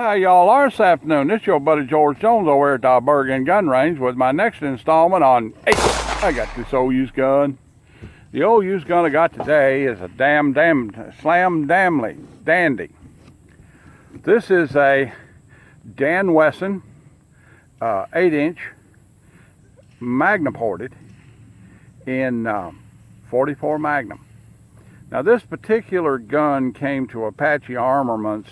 Hi, y'all are this afternoon. This is your buddy George Jones over here at the Bergen Gun Range with my next installment on. Hey, I got this old used gun. The old used gun I got today is a slam dandy. This is a Dan Wesson 8-inch Magnum ported in 44 Magnum. Now this particular gun came to Apache Armaments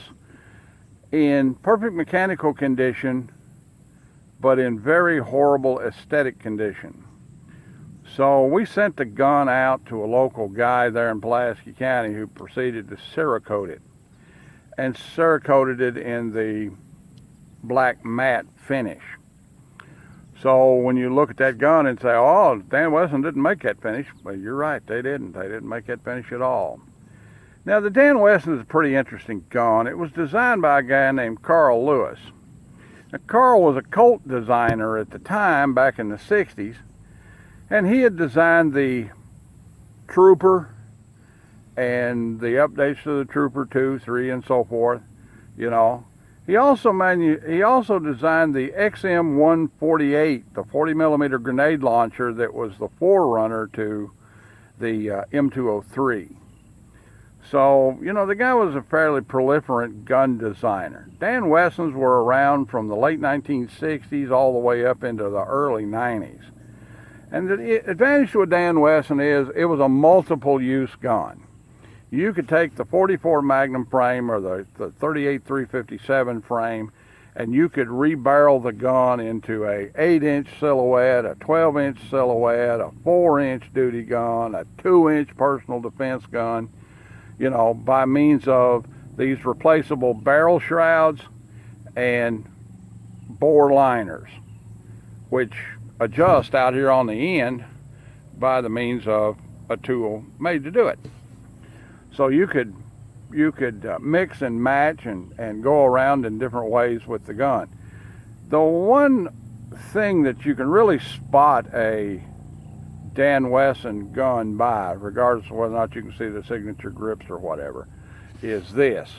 in perfect mechanical condition, but in very horrible aesthetic condition. So we sent the gun out to a local guy there in Pulaski County who proceeded to Cerakote it, and Cerakoted it in the black matte finish. So when you look at that gun and say, oh, Dan Wesson didn't make that finish, well, you're right, they didn't. They didn't make that finish at all. Now, the Dan Wesson is a pretty interesting gun. It was designed by a guy named Carl Lewis. Now, Carl was a Colt designer at the time, back in the 60s, and he had designed the Trooper and the updates to the Trooper 2, 3, and so forth, you know. He also designed the XM148, the 40mm grenade launcher that was the forerunner to the M203. So, you know, the guy was a fairly prolific gun designer. Dan Wessons were around from the late 1960s all the way up into the early 90s. And the advantage to a Dan Wesson is it was a multiple use gun. You could take the 44 Magnum frame or the 38 357 frame, and you could rebarrel the gun into a 8-inch silhouette, a 12-inch silhouette, a 4-inch duty gun, a 2-inch personal defense gun, you know, by means of these replaceable barrel shrouds and bore liners, which adjust out here on the end by the means of a tool made to do it. So you could mix and match and go around in different ways with the gun. The one thing that you can really spot a Dan Wesson gun by, regardless of whether or not you can see the signature grips or whatever, is this: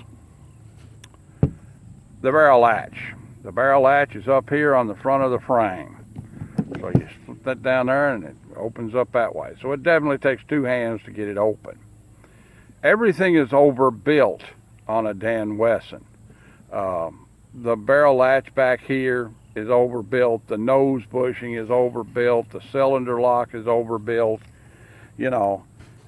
the barrel latch. The barrel latch is up here on the front of the frame. So you slip that down there and it opens up that way. So it definitely takes two hands to get it open. Everything is overbuilt on a Dan Wesson. The barrel latch back here is overbuilt, the nose bushing is overbuilt, the cylinder lock is overbuilt, you know,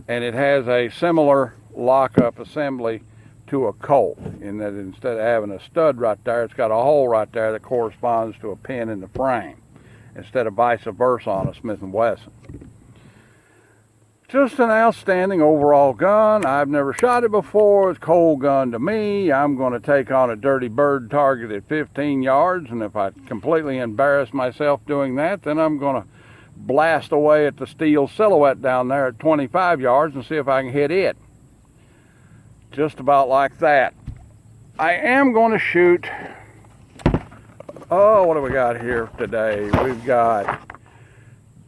and it has a similar lockup assembly to a Colt, in that instead of having a stud right there, it's got a hole right there that corresponds to a pin in the frame, instead of vice versa on a Smith & Wesson. Just an outstanding overall gun. I've never shot it before. It's a cold gun to me. I'm going to take on a dirty bird target at 15 yards, and if I completely embarrass myself doing that, then I'm going to blast away at the steel silhouette down there at 25 yards and see if I can hit it. Just about like that. I am going to shoot, oh, what do we got here today? We've got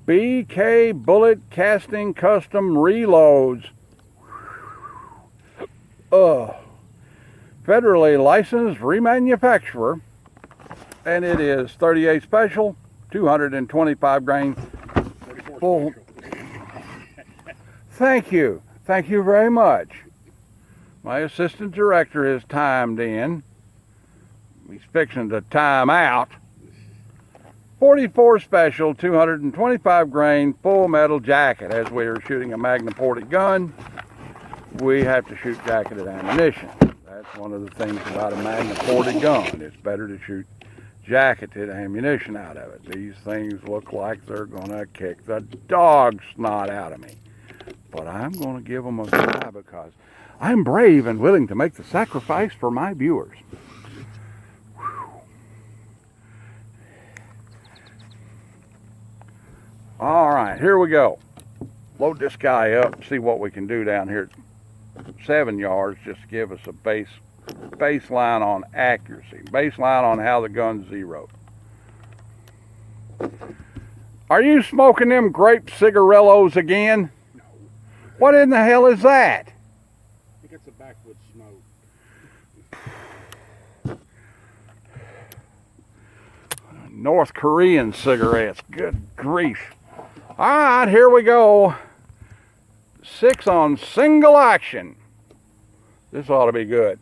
BK Bullet Casting Custom Reloads. Federally licensed remanufacturer, and it is 38 special, 225 grain full. Thank you very much. My assistant director is timed in. He's fixing to time out. 44 special, 225 grain, full metal jacket. As we are shooting a Magnum ported gun, we have to shoot jacketed ammunition. That's one of the things about a Magnum ported gun. It's better to shoot jacketed ammunition out of it. These things look like they're gonna kick the dog snot out of me. But I'm gonna give them a try because I'm brave and willing to make the sacrifice for my viewers. All right, here we go. Load this guy up, see what we can do down here at 7 yards, just to give us a baseline on accuracy, baseline on how the gun's zeroed. Are you smoking them grape cigarillos again? No. What in the hell is that? I think it's a backwoods smoke. North Korean cigarettes. Good grief. All right, here we go. 6 on single action. This ought to be good.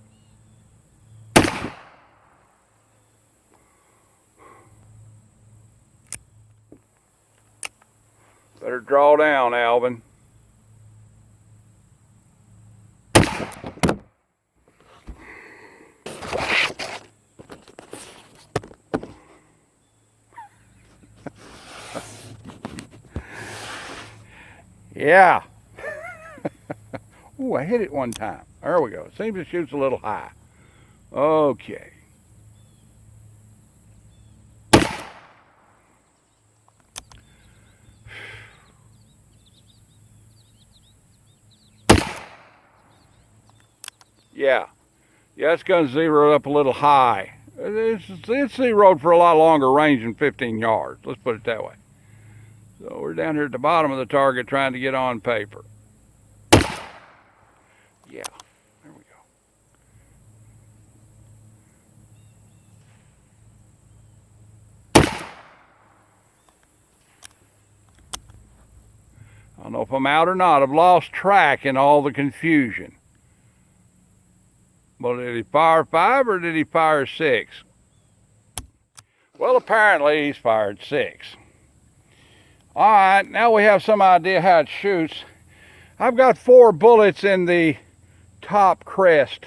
Better draw down, Alvin. Yeah. Ooh, I hit it one time. There we go. It seems it shoots a little high. Okay. Yeah. Yeah, it's going to zero up a little high. It's zeroed for a lot longer range than 15 yards. Let's put it that way. So we're down here at the bottom of the target trying to get on paper. Yeah, there we go. I don't know if I'm out or not. I've lost track in all the confusion. Well, did he fire 5 or did he fire 6? Well, apparently he's fired 6. All right, now we have some idea how it shoots. I've got 4 bullets in the top crest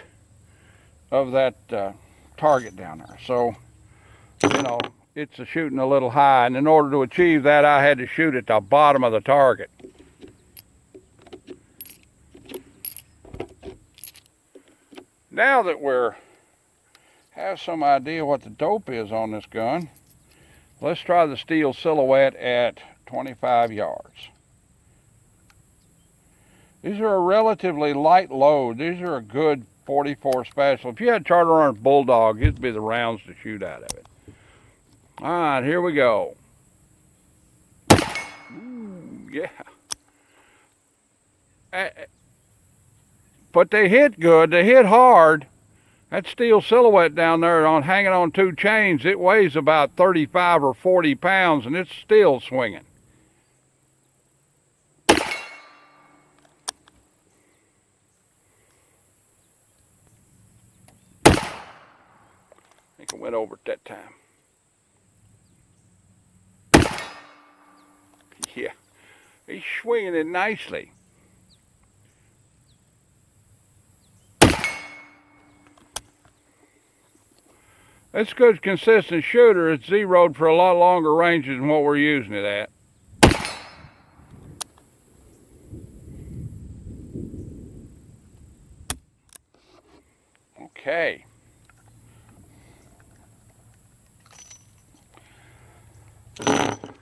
of that target down there. So, you know, it's shooting a little high. And in order to achieve that, I had to shoot at the bottom of the target. Now that have some idea what the dope is on this gun, let's try the steel silhouette at 25 yards. These are a relatively light load. These are a good 44 special. If you had Charter Arms Bulldog, it'd be the rounds to shoot out of it. All right, here we go. Ooh, yeah. But they hit good. They hit hard. That steel silhouette down there hanging on 2 chains, it weighs about 35 or 40 pounds, and it's still swinging. I think I went over it that time. Yeah, he's swinging it nicely. It's a good consistent shooter. It's zeroed for a lot longer ranges than what we're using it at. Okay.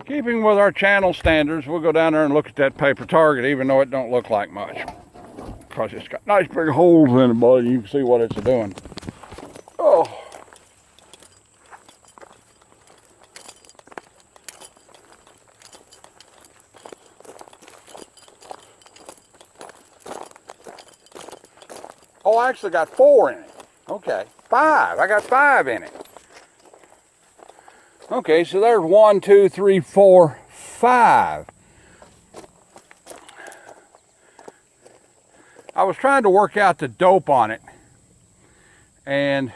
Keeping with our channel standards, we'll go down there and look at that paper target, even though it don't look like much. Because it's got nice big holes in it, buddy. You can see what it's doing. Oh. Oh, I actually got 4 in it. Okay, 5. I got 5 in it. Okay, so there's 1, 2, 3, 4, 5. I was trying to work out the dope on it, and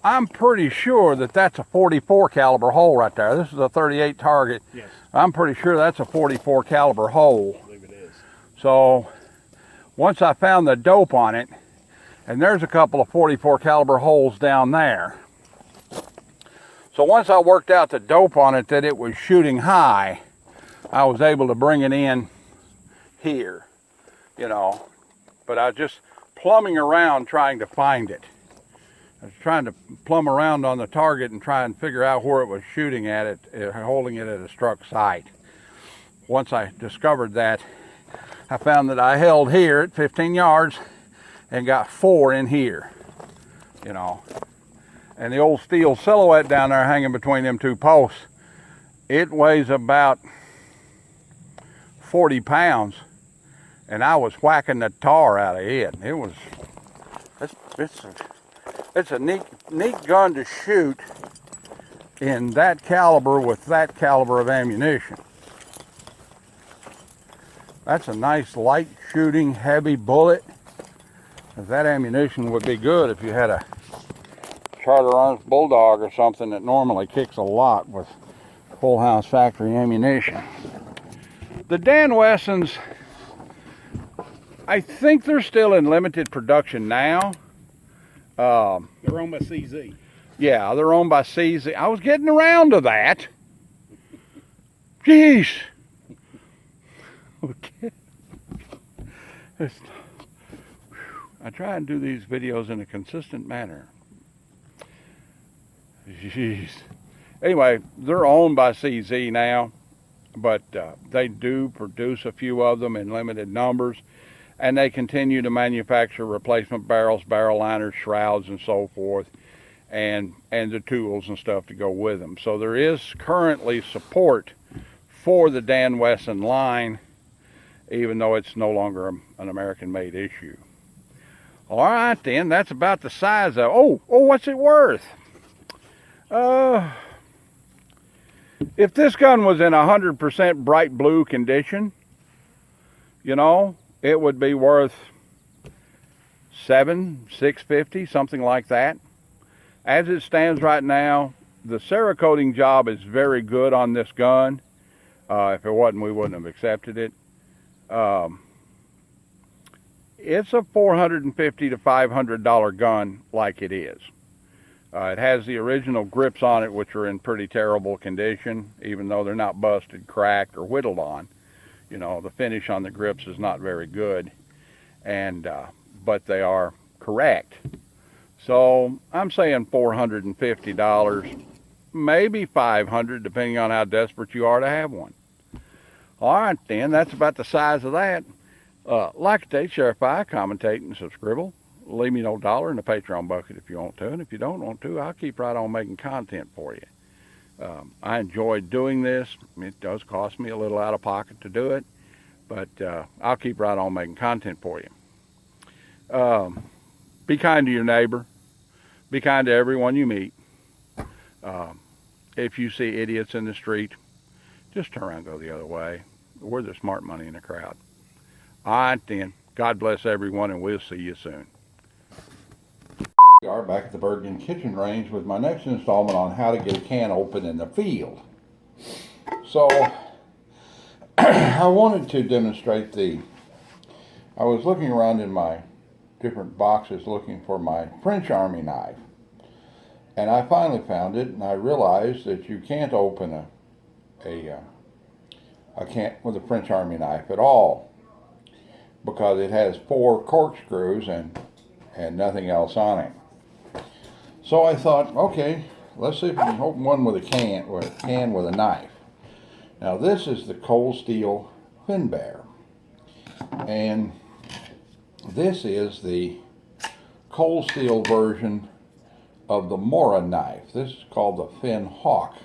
I'm pretty sure that that's a 44 caliber hole right there. This is a 38 target. Yes. I'm pretty sure that's a 44 caliber hole. I believe it is. So once I found the dope on it, and there's a couple of 44 caliber holes down there. So once I worked out the dope on it that it was shooting high, I was able to bring it in here, you know. But I was just plumbing around trying to find it. I was trying to plumb around on the target and try and figure out where it was shooting at it, holding it at a struck site. Once I discovered that, I found that I held here at 15 yards and got 4 in here, you know. And the old steel silhouette down there hanging between them 2 posts, it weighs about 40 pounds, and I was whacking the tar out of it. It was, it's a neat gun to shoot in that caliber with that caliber of ammunition. That's a nice light shooting heavy bullet. That ammunition would be good if you had a Charter Arms Bulldog or something that normally kicks a lot with full house factory ammunition. The Dan Wessons, I think they're still in limited production now. They're owned by CZ. Yeah, they're owned by CZ. I was getting around to that. Jeez. Okay. I try and do these videos in a consistent manner. Jeez. Anyway, they're owned by CZ now, but they do produce a few of them in limited numbers, and they continue to manufacture replacement barrels, barrel liners, shrouds, and so forth, and the tools and stuff to go with them. So there is currently support for the Dan Wesson line, even though it's no longer an American-made issue. All right, then, that's about the size of. Oh, what's it worth? If this gun was in 100% bright blue condition, you know, it would be worth $650, something like that. As it stands right now, the Cerakoting job is very good on this gun. If it wasn't, we wouldn't have accepted it. It's a $450 to $500 gun like it is. It has the original grips on it, which are in pretty terrible condition, even though they're not busted, cracked, or whittled on. You know, the finish on the grips is not very good, and but they are correct. So I'm saying $450, maybe $500, depending on how desperate you are to have one. All right, then, that's about the size of that. Like, share, if I commentate and subscribe. Leave me no dollar in the Patreon bucket if you want to, and if you don't want to, I'll keep right on making content for you. I enjoy doing this. It does cost me a little out of pocket to do it, but I'll keep right on making content for you. Be kind to your neighbor. Be kind to everyone you meet. If you see idiots in the street, just turn around and go the other way. We're the smart money in the crowd. All right, then. God bless everyone, and we'll see you soon. We are back at the Bergen Kitchen Range with my next installment on how to get a can open in the field. So, I wanted to demonstrate I was looking around in my different boxes looking for my French Army knife. And I finally found it, and I realized that you can't open a can with a French Army knife at all, because it has 4 corkscrews and nothing else on it. So I thought, okay, let's see if we can open one with a can with a knife. Now this is the Cold Steel Finbear, and this is the Cold Steel version of the Mora knife. This is called the Fin Hawk,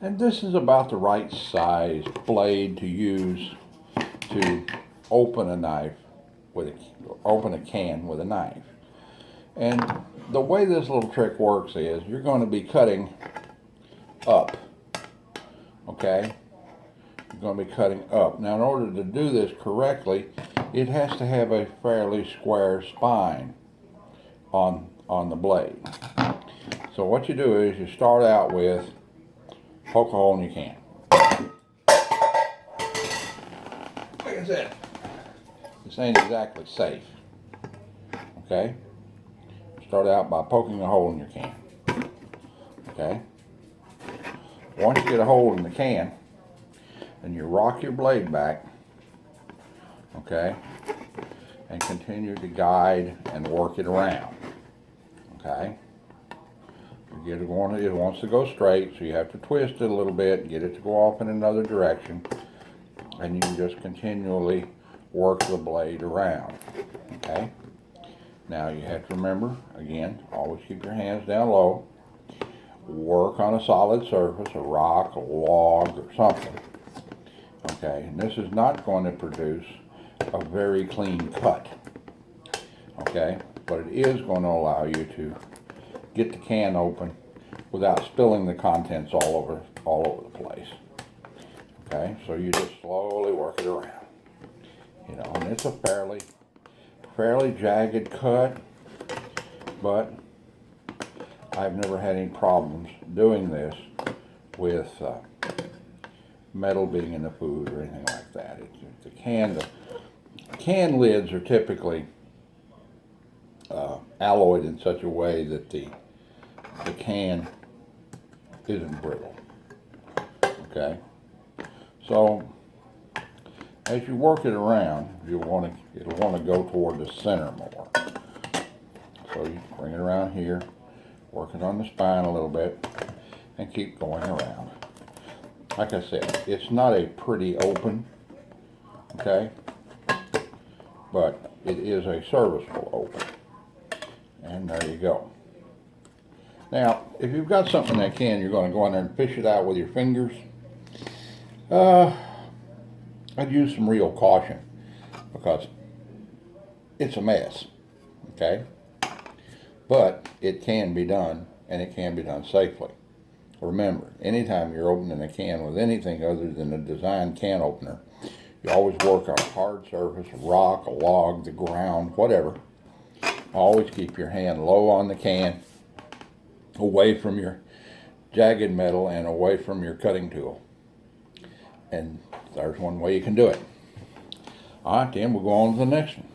and this is about the right size blade to use to open a knife open a can with a knife. And the way this little trick works is you're going to be cutting up, okay? You're going to be cutting up. Now, in order to do this correctly, it has to have a fairly square spine on the blade. So what you do is you start out with poke a hole in your can. Like I said, this ain't exactly safe, okay? Start out by poking a hole in your can, okay? Once you get a hole in the can, then you rock your blade back, okay? And continue to guide and work it around, okay? You get it going, it wants to go straight, so you have to twist it a little bit and get it to go off in another direction, and you just continually work the blade around, okay? Now you have to remember, again, always keep your hands down low. Work on a solid surface, a rock, a log, or something. Okay, and this is not going to produce a very clean cut. Okay, but it is going to allow you to get the can open without spilling the contents all over the place. Okay, so you just slowly work it around. You know, and it's a fairly jagged cut, but I've never had any problems doing this with metal being in the food or anything like that. The can lids are typically alloyed in such a way that the can isn't brittle. Okay, so as you work it around, it'll want to go toward the center more. So you bring it around here, work it on the spine a little bit, and keep going around. Like I said, it's not a pretty open, okay, but it is a serviceable open. And there you go. Now, if you've got something in that can, you're going to go in there and fish it out with your fingers. I'd use some real caution because it's a mess, okay? But it can be done, and it can be done safely. Remember, anytime you're opening a can with anything other than a designed can opener, you always work on a hard surface, a rock, a log, the ground, whatever. Always keep your hand low on the can, away from your jagged metal and away from your cutting tool. And there's one way you can do it. All right, then we'll go on to the next one.